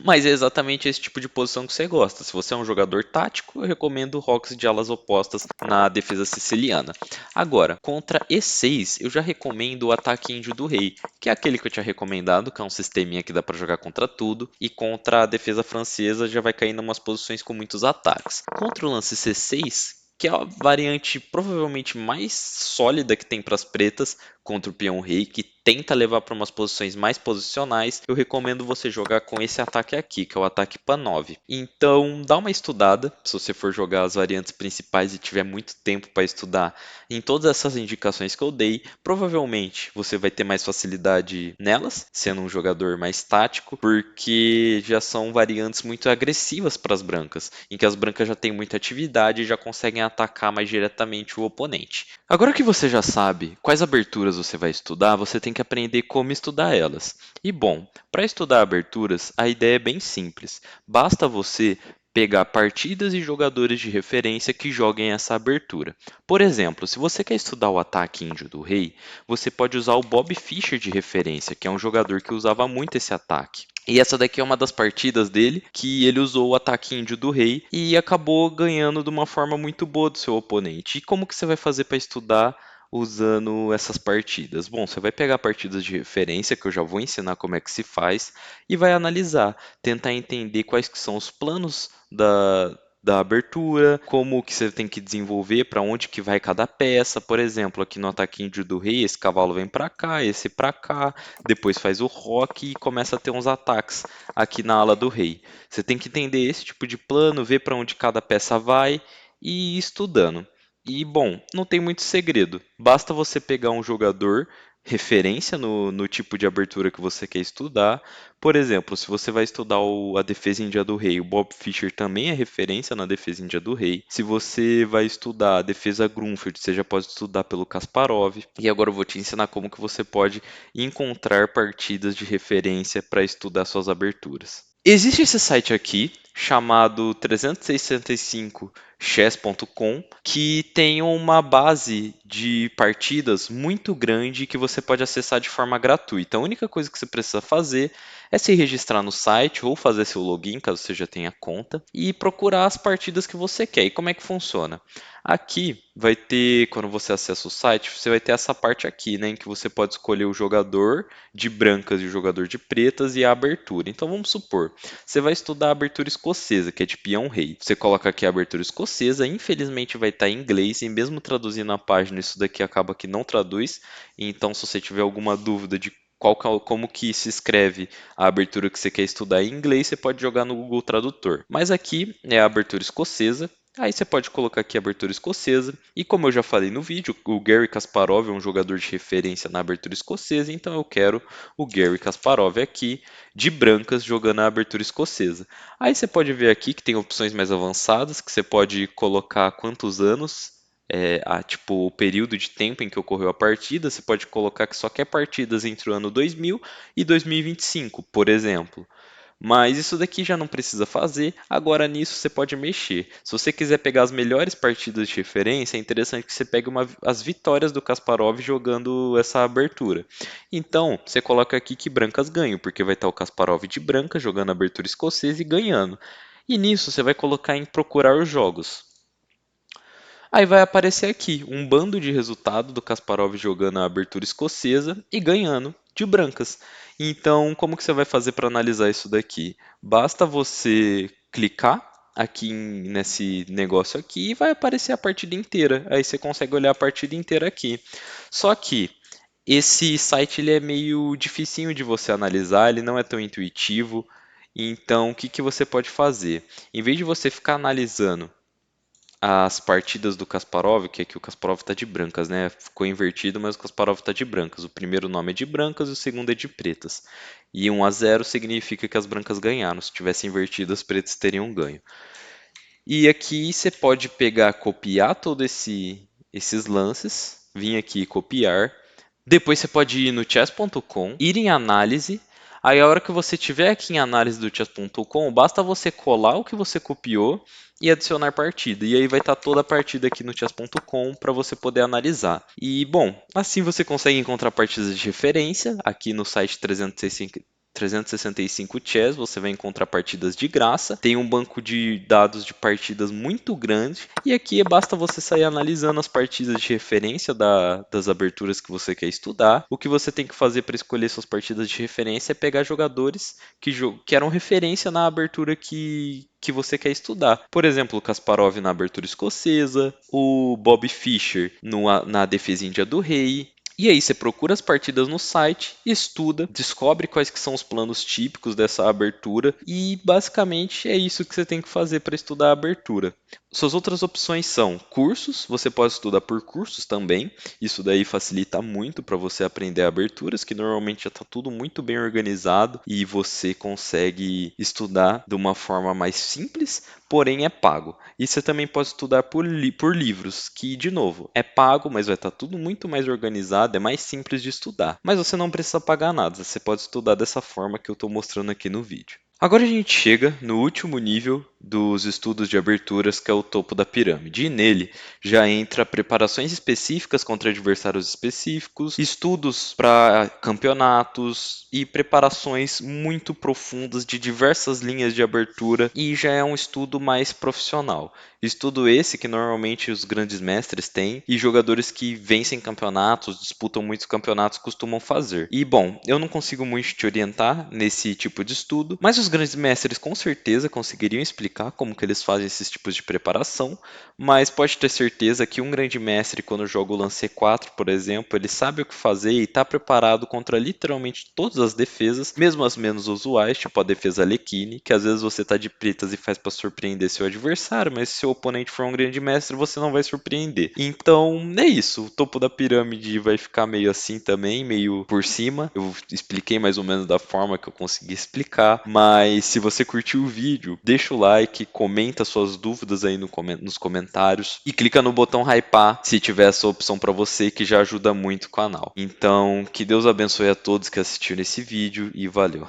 Speaker 1: mas é exatamente esse tipo de posição que você gosta. Se você é um jogador tático, eu recomendo rocks de alas opostas na defesa siciliana. Agora, contra E6, eu já recomendo o ataque índio do rei, que é aquele que eu tinha recomendado, que é um sisteminha que dá para jogar contra tudo, e contra a defesa francesa já vai cair em umas posições com muitos ataques. Contra o lance C6, que é a variante provavelmente mais sólida que tem para as pretas contra o peão rei, que tenta levar para umas posições mais posicionais, eu recomendo você jogar com esse ataque aqui, que é o ataque PAN9. Então, dá uma estudada, se você for jogar as variantes principais e tiver muito tempo para estudar em todas essas indicações que eu dei, provavelmente você vai ter mais facilidade nelas, sendo um jogador mais tático, porque já são variantes muito agressivas para as brancas, em que as brancas já têm muita atividade e já conseguem atacar mais diretamente o oponente. Agora que você já sabe quais aberturas você vai estudar, você tem que aprender como estudar elas. E bom, para estudar aberturas, a ideia é bem simples. Basta você pegar partidas e jogadores de referência que joguem essa abertura. Por exemplo, se você quer estudar o ataque índio do rei, você pode usar o Bob Fischer de referência, que é um jogador que usava muito esse ataque. E essa daqui é uma das partidas dele, que ele usou o ataque índio do rei e acabou ganhando de uma forma muito boa do seu oponente. E como que você vai fazer para estudar usando essas partidas? Bom, você vai pegar partidas de referência, que eu já vou ensinar como é que se faz, e vai analisar, tentar entender quais que são os planos da abertura, como que você tem que desenvolver, para onde que vai cada peça. Por exemplo, aqui no ataque índio do rei, esse cavalo vem para cá, esse para cá, depois faz o roque e começa a ter uns ataques aqui na ala do rei. Você tem que entender esse tipo de plano, ver para onde cada peça vai e ir estudando. E bom, não tem muito segredo. Basta você pegar um jogador referência no tipo de abertura que você quer estudar. Por exemplo, se você vai estudar a defesa índia do rei, o Bob Fischer também é referência na defesa índia do rei. Se você vai estudar a defesa Grunfeld, você já pode estudar pelo Kasparov. E agora eu vou te ensinar como que você pode encontrar partidas de referência para estudar suas aberturas. Existe esse site aqui chamado 365chess.com que tem uma base de partidas muito grande que você pode acessar de forma gratuita. A única coisa que você precisa fazer é se registrar no site ou fazer seu login, caso você já tenha conta, e procurar as partidas que você quer. E como é que funciona? Aqui vai ter, quando você acessa o site, você vai ter essa parte aqui, né, em que você pode escolher o jogador de brancas e o jogador de pretas e a abertura. Então vamos supor, você vai estudar a abertura escocesa, que é de peão rei. Você coloca aqui a abertura escocesa, infelizmente vai estar em inglês, e mesmo traduzindo a página, isso daqui acaba que não traduz. Então se você tiver alguma dúvida de como que se escreve a abertura que você quer estudar em inglês, você pode jogar no Google Tradutor. Mas aqui é a abertura escocesa, Aí você pode colocar aqui a abertura escocesa, e como eu já falei no vídeo, o Garry Kasparov é um jogador de referência na abertura escocesa, então eu quero o Garry Kasparov aqui, de brancas, jogando a abertura escocesa. Aí você pode ver aqui que tem opções mais avançadas, que você pode colocar quantos anos, tipo o período de tempo em que ocorreu a partida, você pode colocar que só quer partidas entre o ano 2000 e 2025, por exemplo. Mas isso daqui já não precisa fazer, agora nisso você pode mexer. Se você quiser pegar as melhores partidas de referência, é interessante que você pegue as vitórias do Kasparov jogando essa abertura. Então, você coloca aqui que brancas ganham, porque vai estar o Kasparov de branca jogando a abertura escocesa e ganhando. E nisso você vai colocar em procurar os jogos. Aí vai aparecer aqui um bando de resultado do Kasparov jogando a abertura escocesa e ganhando de brancas. Então, como que você vai fazer para analisar isso daqui? Basta você clicar aqui nesse negócio aqui e vai aparecer a partida inteira. Aí você consegue olhar a partida inteira aqui. Só que esse site ele é meio dificinho de você analisar, ele não é tão intuitivo. Então, o que que você pode fazer? Em vez de você ficar analisando as partidas do Kasparov, que aqui o Kasparov está de brancas, né? Ficou invertido, mas o Kasparov está de brancas. O primeiro nome é de brancas e o segundo é de pretas. E 1-0 significa que as brancas ganharam. Se tivesse invertido, as pretas teriam ganho. E aqui você pode pegar, copiar todos esses lances, vir aqui e copiar. Depois você pode ir no chess.com, ir em análise. Aí a hora que você tiver aqui em análise do chess.com, basta você colar o que você copiou e adicionar partida. E aí vai estar toda a partida aqui no chess.com para você poder analisar. E bom, assim você consegue encontrar partidas de referência aqui no site 365 Chess, você vai encontrar partidas de graça, tem um banco de dados de partidas muito grande, e aqui basta você sair analisando as partidas de referência das aberturas que você quer estudar. O que você tem que fazer para escolher suas partidas de referência é pegar jogadores que eram referência na abertura que você quer estudar. Por exemplo, o Kasparov na abertura escocesa, o Bob Fischer na defesa índia do rei. E aí você procura as partidas no site, estuda, descobre quais que são os planos típicos dessa abertura e basicamente é isso que você tem que fazer para estudar a abertura. Suas outras opções são cursos, você pode estudar por cursos também, isso daí facilita muito para você aprender aberturas, que normalmente já está tudo muito bem organizado e você consegue estudar de uma forma mais simples, porém é pago. E você também pode estudar por livros, que, de novo, é pago, mas vai estar tudo muito mais organizado, é mais simples de estudar. Mas você não precisa pagar nada, você pode estudar dessa forma que eu estou mostrando aqui no vídeo. Agora a gente chega no último nível dos estudos de aberturas, que é o topo da pirâmide. E nele já entra preparações específicas contra adversários específicos, estudos para campeonatos e preparações muito profundas de diversas linhas de abertura, e já é um estudo mais profissional. Estudo esse que normalmente os grandes mestres têm e jogadores que vencem campeonatos, disputam muitos campeonatos costumam fazer. E bom, eu não consigo muito te orientar nesse tipo de estudo, mas os grandes mestres com certeza conseguiriam explicar como que eles fazem esses tipos de preparação, mas pode ter certeza que um grande mestre, quando joga o lance E4, por exemplo, ele sabe o que fazer e está preparado contra literalmente todas as defesas, mesmo as menos usuais, tipo a defesa Alekhine, que às vezes você está de pretas e faz para surpreender seu adversário, mas se seu oponente for um grande mestre, você não vai surpreender. Então, é isso. O topo da pirâmide vai ficar meio assim também, meio por cima. Eu expliquei mais ou menos da forma que eu consegui explicar, mas se você curtiu o vídeo, deixa o like, comenta suas dúvidas aí nos comentários e clica no botão hypar se tiver essa opção para você, que já ajuda muito o canal. Então, que Deus abençoe a todos que assistiram esse vídeo e valeu!